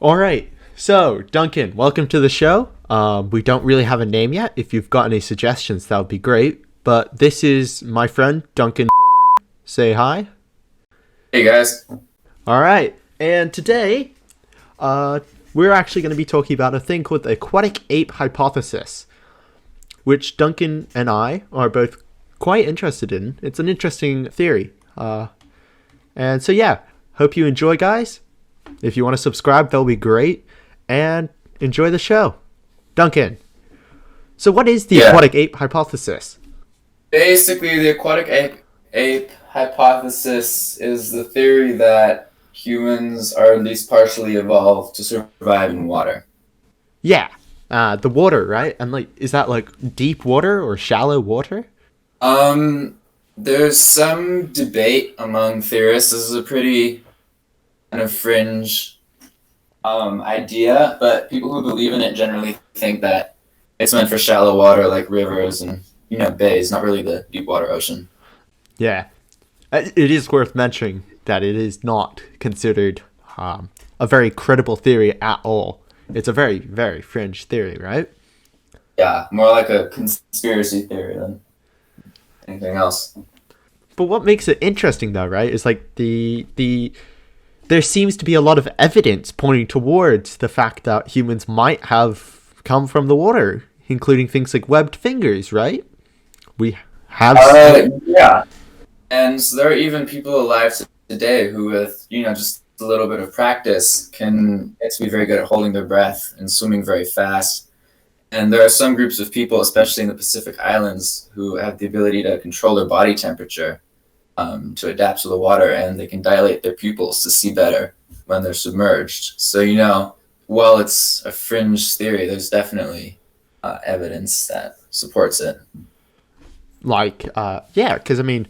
All right. So, Duncan, welcome to the show. We don't really have a name yet. If you've got any suggestions, that would be great. But this is my friend, Duncan. Say hi. Hey guys. All right. And today, uh, we're actually going to be talking about a thing called the Aquatic Ape Hypothesis, which Duncan and I are both quite interested in. It's an interesting theory. And so, yeah, hope you enjoy, guys. If you want to subscribe, that'll be great. And enjoy the show. Duncan, so what is the Yeah. Aquatic Ape Hypothesis? Basically, the aquatic ape hypothesis is the theory that humans are at least partially evolved to survive in water. Yeah, the water, right? And like, is that like deep water or shallow water? Um, there's some debate among theorists. This is a pretty kind of fringe idea, but people who believe in it generally think that it's meant for shallow water like rivers and bays, not really the deep water ocean. Yeah, it is worth mentioning that it is not considered a very credible theory at all. It's a very, very fringe theory, right? Yeah, more like a conspiracy theory than anything else. But what makes it interesting, though, right, is like the there seems to be a lot of evidence pointing towards the fact that humans might have come from the water, including things like webbed fingers, right? We have. Yeah. And there are even people alive today who, with just a little bit of practice, can get to be very good at holding their breath and swimming very fast. And there are some groups of people, especially in the Pacific Islands, who have the ability to control their body temperature to adapt to the water, and they can dilate their pupils to see better when they're submerged. So, while it's a fringe theory, there's definitely evidence that supports it. Like, yeah, because I mean,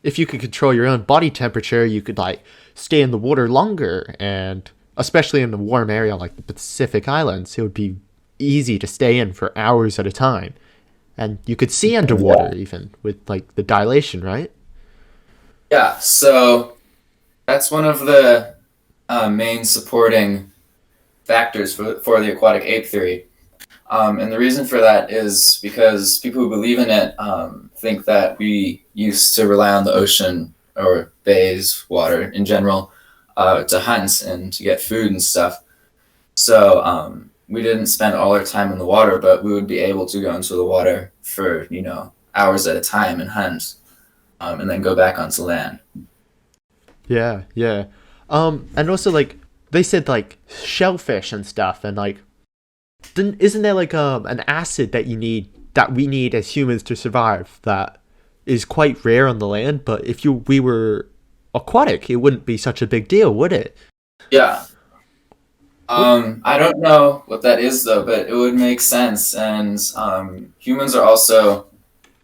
if you could control your own body temperature, you could like stay in the water longer, and especially in a warm area like the Pacific Islands, it would be easy to stay in for hours at a time, and you could see Yeah. underwater even with like the dilation, right? Yeah, so that's one of the main supporting factors for the aquatic ape theory. And the reason for that is because people who believe in it think that we used to rely on the ocean or bays, water in general, to hunt and to get food and stuff. So we didn't spend all our time in the water, but we would be able to go into the water for, hours at a time and hunt, and then go back onto land. Yeah, yeah. And also like they said like shellfish and stuff, and like then isn't there like an acid that we need as humans to survive that is quite rare on the land, but if you we were aquatic, it wouldn't be such a big deal, would it? Yeah. What? I don't know what that is though, but it would make sense. And humans are also,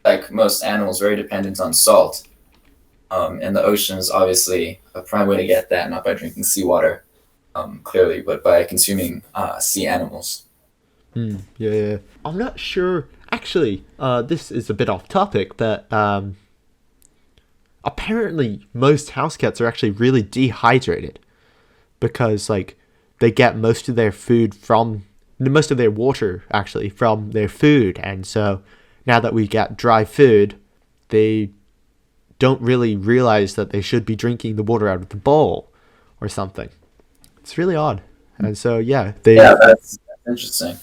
like most animals, very dependent on salt. And the ocean is obviously a prime way to get that, not by drinking seawater, clearly, but by consuming sea animals. Yeah, yeah. I'm not sure. Actually, this is a bit off topic, but apparently most house cats are actually really dehydrated because like they get most of their water actually from their food, and so now that we get dry food, they don't really realize that they should be drinking the water out of the bowl or something. It's really odd. And so yeah, Yeah, that's interesting.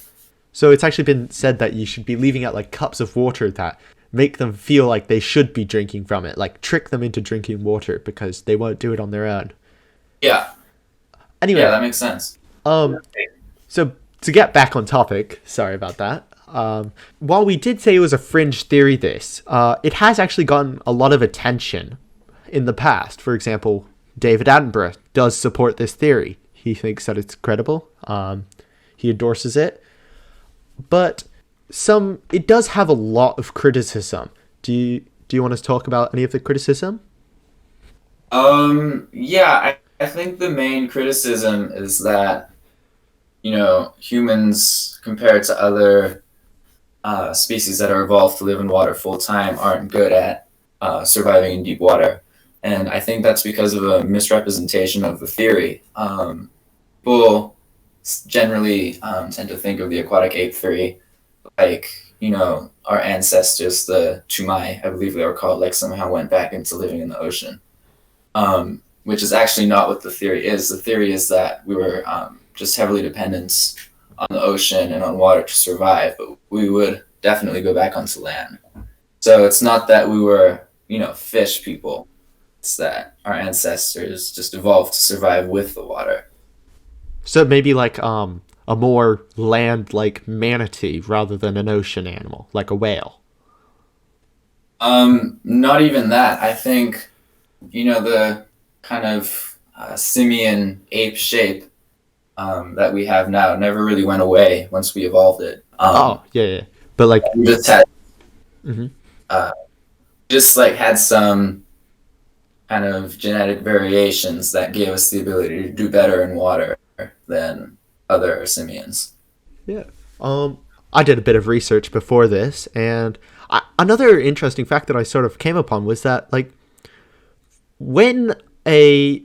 so it's actually been said that you should be leaving out like cups of water that make them feel like they should be drinking from it, like trick them into drinking water because they won't do it on their own. Yeah, yeah, Anyway, that makes sense. um so to get back on topic, sorry about that. While we did say it was a fringe theory, it has actually gotten a lot of attention in the past. For example, David Attenborough does support this theory. He thinks that it's credible. He endorses it, but it does have a lot of criticism. Do you want to talk about any of the criticism? Yeah, I think the main criticism is that, humans compared to other species that are evolved to live in water full time aren't good at surviving in deep water. And I think that's because of a misrepresentation of the theory. People generally tend to think of the aquatic ape theory like, our ancestors, the Chumai, I believe they were called, like somehow went back into living in the ocean, which is actually not what the theory is. The theory is that we were just heavily dependent on the ocean and on water to survive, but we would definitely go back onto land. So it's not that we were, fish people. It's that our ancestors just evolved to survive with the water. So maybe like a more land like manatee rather than an ocean animal, like a whale. Not even that. I think, the kind of simian ape shape that we have now never really went away once we evolved it. Oh, yeah, yeah. But like, We just had mhm. uh, just like had some kind of genetic variations that gave us the ability to do better in water than other simians. Yeah. I did a bit of research before this, and another interesting fact that I sort of came upon was that like when a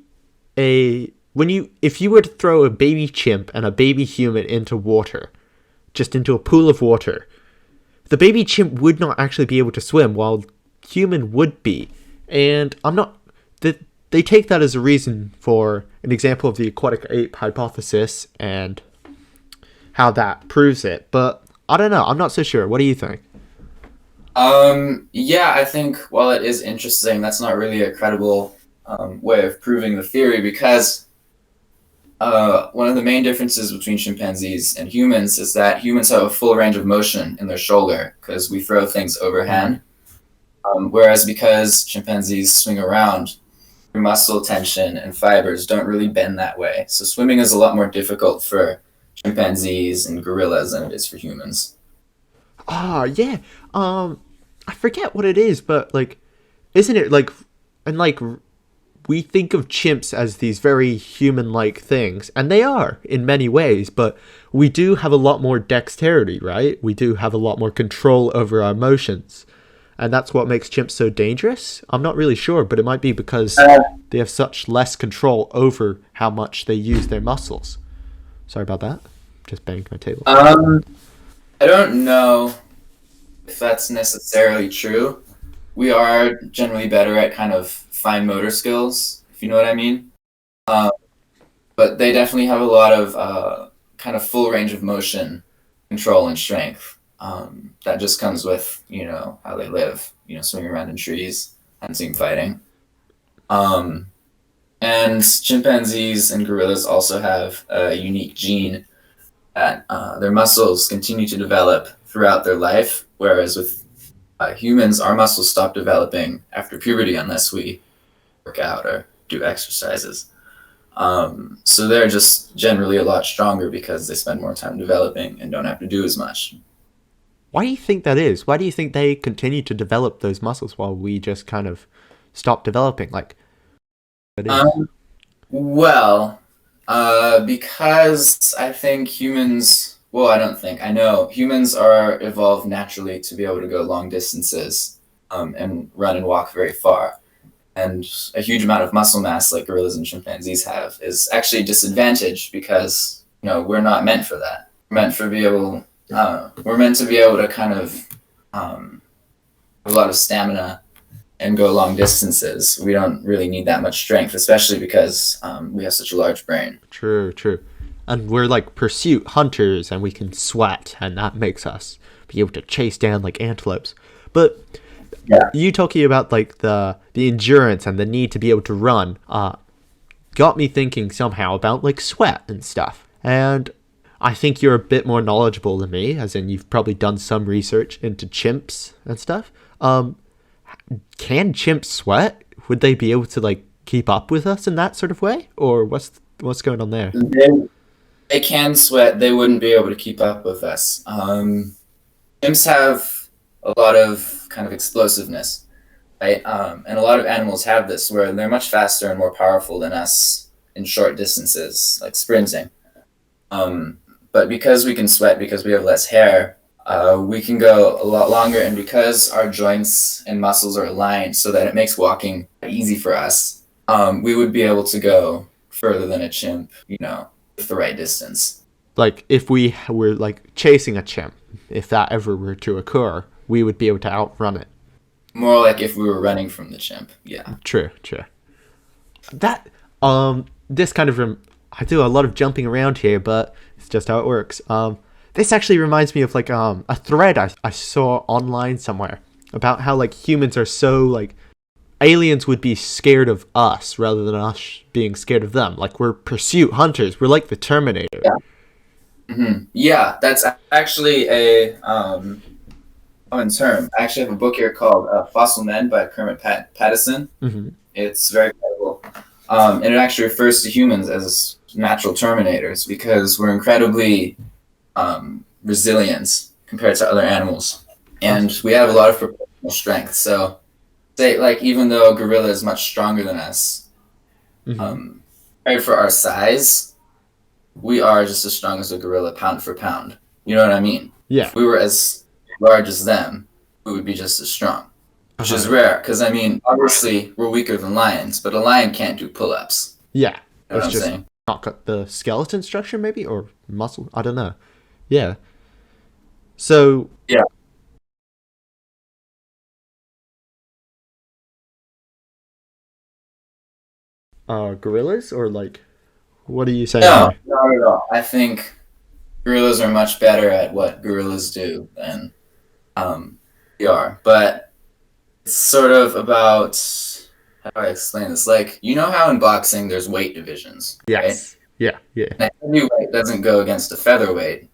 when you if you were to throw a baby chimp and a baby human into water, just into a pool of water, the baby chimp would not actually be able to swim while human would be. And I'm not that they take that as a reason for an example of the aquatic ape hypothesis and how that proves it. But I don't know. I'm not so sure. What do you think? Yeah, I think while it is interesting, that's not really a credible way of proving the theory because one of the main differences between chimpanzees and humans is that humans have a full range of motion in their shoulder because we throw things overhand, whereas because chimpanzees swing around, their muscle tension and fibers don't really bend that way. So swimming is a lot more difficult for chimpanzees and gorillas than it is for humans. Ah, yeah. I forget what it is, but like, isn't it like, and like, we think of chimps as these very human-like things, and they are in many ways, but we do have a lot more dexterity, right? We do have a lot more control over our emotions, and that's what makes chimps so dangerous. I'm not really sure, but it might be because they have such less control over how much they use their muscles. Sorry about that. Just banged my table. I don't know if that's necessarily true. We are generally better at kind of fine motor skills, if you know what I mean. Uh, but they definitely have a lot of kind of full range of motion, control, and strength. That just comes with how they live. Swinging around in trees, hunting, fighting. Um, and chimpanzees and gorillas also have a unique gene that their muscles continue to develop throughout their life, whereas with humans, our muscles stop developing after puberty unless we work out or do exercises. So they're just generally a lot stronger because they spend more time developing and don't have to do as much. Why do you think that is? Why do you think they continue to develop those muscles while we just kind of stop developing? Like, that is. Well, because I think humans, well, I don't think, I know humans are evolved naturally to be able to go long distances and run and walk very far. And a huge amount of muscle mass, like gorillas and chimpanzees have, is actually a disadvantage because we're not meant for that. We're meant to be able to kind of have a lot of stamina and go long distances. We don't really need that much strength, especially because we have such a large brain. True, true. And we're like pursuit hunters and we can sweat and that makes us be able to chase down like antelopes. But Yeah. you talking about like the endurance and the need to be able to run got me thinking somehow about like sweat and stuff. And I think you're a bit more knowledgeable than me, as in you've probably done some research into chimps and stuff. Can chimps sweat? Would they be able to like keep up with us in that sort of way, or what's going on there? They can sweat. They wouldn't be able to keep up with us. Chimps have a lot of kind of explosiveness, right? And a lot of animals have this where they're much faster and more powerful than us in short distances, like sprinting. But because we can sweat, because we have less hair, we can go a lot longer. And because our joints and muscles are aligned so that it makes walking easy for us, we would be able to go further than a chimp, with the right distance. Like, if we were, like, chasing a chimp, if that ever were to occur, we would be able to outrun it. More like if we were running from the chimp. Yeah. True. That, this kind of, I do a lot of jumping around here, but it's just how it works. This actually reminds me of, like, a thread I saw online somewhere about how, like, humans are so, like, aliens would be scared of us rather than us being scared of them. Like, we're pursuit hunters. We're like the Terminator. Yeah. Yeah, that's actually a common term. I actually have a book here called Fossil Men by Kermit Pattison. It's very credible. And it actually refers to humans as natural terminators because we're incredibly resilient compared to other animals. And we have a lot of proportional strength. So, say, like, even though a gorilla is much stronger than us, right, for our size, we are just as strong as a gorilla pound for pound. You know what I mean? Yeah. If we were as large as them, we would be just as strong, which is rare. Because, I mean, obviously, we're weaker than lions, but a lion can't do pull-ups. Yeah. You know what I'm saying? Not got the skeleton structure, maybe? Or muscle? I don't know. Yeah. So... Yeah. Gorillas? Or, like... What are you saying? No, not at all. I think gorillas are much better at what gorillas do than we are. But it's sort of about, how do I explain this? Like, you know how in boxing there's weight divisions, Yes. right? Yeah. And a heavyweight doesn't go against a featherweight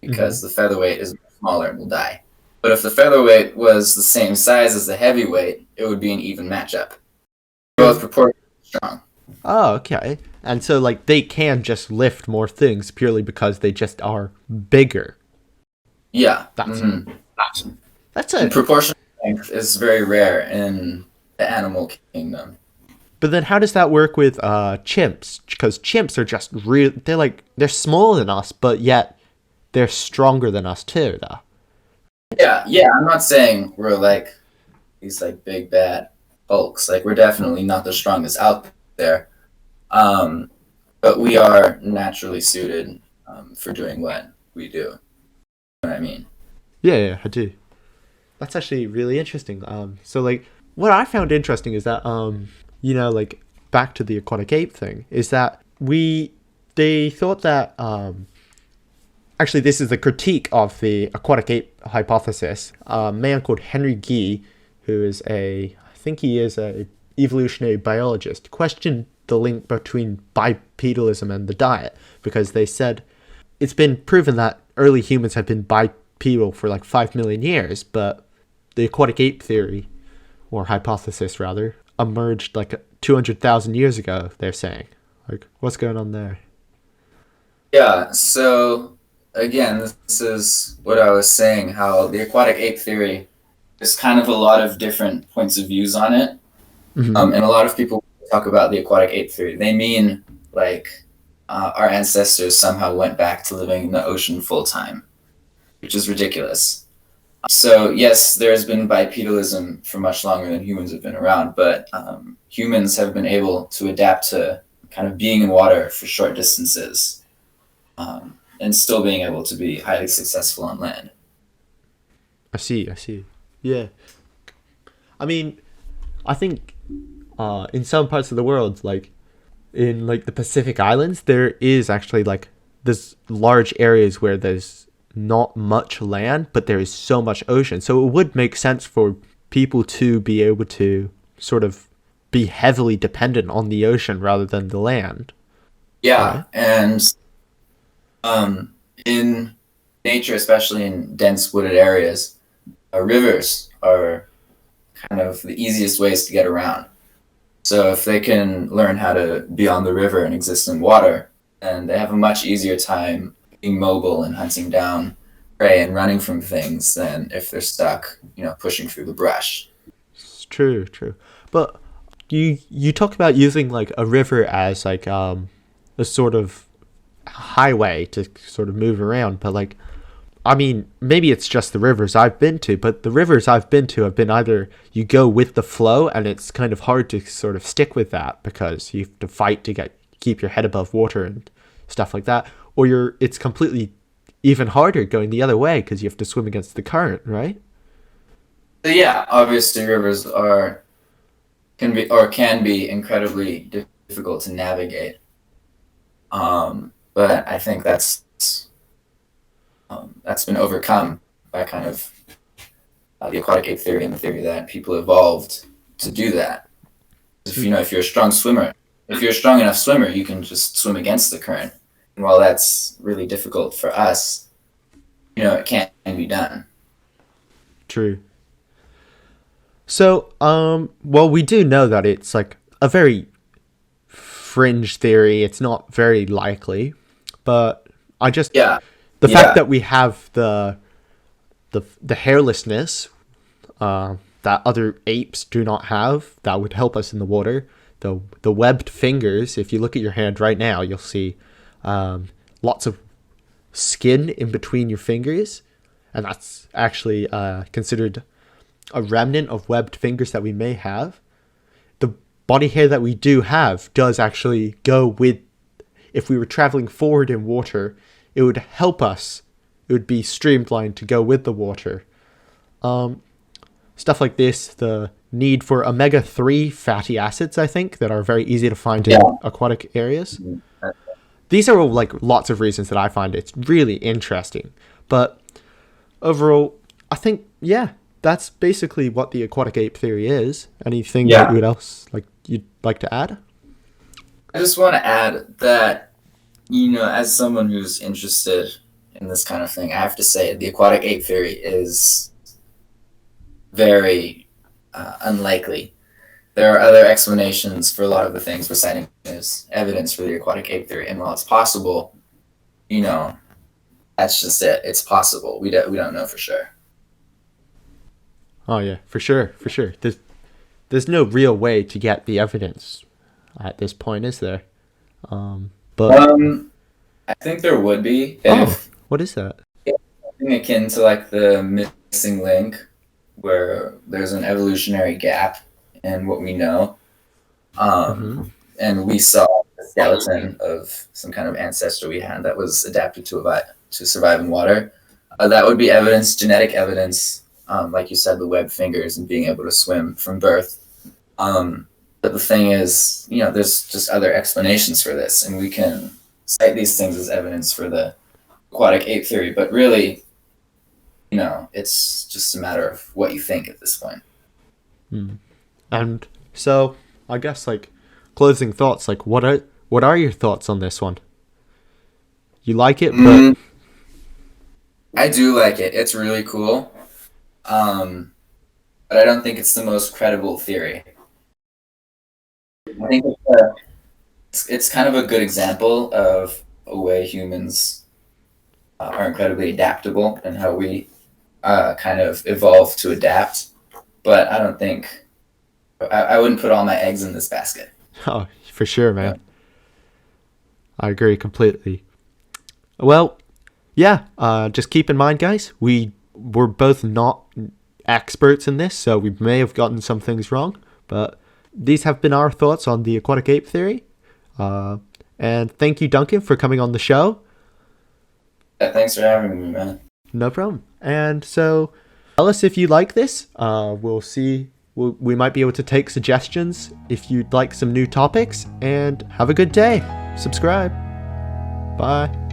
because the featherweight is smaller and will die. But if the featherweight was the same size as the heavyweight, it would be an even matchup. Both proportionally strong. Oh, okay. And so, like, they can just lift more things purely because they just are bigger. Yeah. That's And proportional strength is very rare in the animal kingdom. But then how does that work with chimps? Because chimps are just they're smaller than us, but yet they're stronger than us too, though. Yeah. I'm not saying we're like these like big bad hulks. Like, we're definitely not the strongest out there. But we are naturally suited for doing what we do. You know what I mean? Yeah, I do. That's actually really interesting. So, like, what I found interesting is that, like, back to the aquatic ape thing, is that they thought that, actually, this is the critique of the aquatic ape hypothesis. A man called Henry Gee, who is I think he is a evolutionary biologist, questioned the link between bipedalism and the diet, because they said it's been proven that early humans have been bipedal for like 5 million years, but the aquatic ape theory, or hypothesis rather, emerged like 200,000 years ago, they're saying. Like, what's going on there? Yeah, so again, this is what I was saying, how the aquatic ape theory is kind of a lot of different points of views on it. And a lot of people talk about the aquatic ape theory. They mean, like, our ancestors somehow went back to living in the ocean full time, which is ridiculous. So, yes, there has been bipedalism for much longer than humans have been around, but humans have been able to adapt to kind of being in water for short distances and still being able to be highly successful on land. I see. Yeah. I mean, I think in some parts of the world, like in like the Pacific Islands, there is actually like this large areas where there's not much land, but there is so much ocean. So it would make sense for people to be able to sort of be heavily dependent on the ocean rather than the land. Yeah, and in nature, especially in dense wooded areas, rivers are kind of the easiest ways to get around. So if they can learn how to be on the river and exist in water, then they have a much easier time being mobile and hunting down prey and running from things than if they're stuck, pushing through the brush. It's true. But you talk about using like a river as like a sort of highway to sort of move around, but like, I mean, maybe it's just the rivers I've been to, but the rivers I've been to have been either you go with the flow and it's kind of hard to sort of stick with that because you have to fight to keep your head above water and stuff like that, it's completely even harder going the other way because you have to swim against the current, right? So yeah, obviously rivers can be incredibly difficult to navigate. But I think that's been overcome by kind of the aquatic ape theory and the theory that people evolved to do that. If you're a strong swimmer, if you're a strong enough swimmer, you can just swim against the current. And while that's really difficult for us, it can be done. True. So, well, we do know that it's like a very fringe theory. It's not very likely, but the fact that we have the hairlessness that other apes do not have, that would help us in the water. The webbed fingers. If you look at your hand right now, you'll see lots of skin in between your fingers, and that's actually considered a remnant of webbed fingers that we may have. The body hair that we do have does actually go with, if we were traveling forward in water, it would help us. It would be streamlined to go with the water. Stuff like this, the need for omega-3 fatty acids, I think, that are very easy to find in aquatic areas. These are all like lots of reasons that I find it's really interesting. But overall, I think, that's basically what the aquatic ape theory is. Anything that you'd like to add? I just want to add that, as someone who's interested in this kind of thing, I have to say the aquatic ape theory is very unlikely. There are other explanations for a lot of the things we're citing as evidence for the aquatic ape theory, and while it's possible, that's just it. It's possible. We don't know for sure. Oh yeah, for sure. There's no real way to get the evidence at this point, is there? I think there would be. What is that? Something akin to like the missing link, where there's an evolutionary gap in what we know, and we saw a skeleton of some kind of ancestor we had that was adapted to survive in water. That would be evidence, genetic evidence. Like you said, the webbed fingers and being able to swim from birth. But the thing is, there's just other explanations for this, and we can cite these things as evidence for the aquatic ape theory. But really, it's just a matter of what you think at this point. And so, I guess closing thoughts. What are your thoughts on this one? You like it, but I do like it. It's really cool. But I don't think it's the most credible theory. I think it's kind of a good example of a way humans are incredibly adaptable and how we kind of evolve to adapt. But I don't think I wouldn't put all my eggs in this basket. Oh, for sure, man. Yeah. I agree completely. Well, just keep in mind, guys, we're both not experts in this, so we may have gotten some things wrong, but these have been our thoughts on the aquatic ape theory. And thank you, Duncan, for coming on the show. Thanks for having me, man. No problem. And so tell us if you like this. We'll see. We might be able to take suggestions if you'd like some new topics. And have a good day. Subscribe. Bye.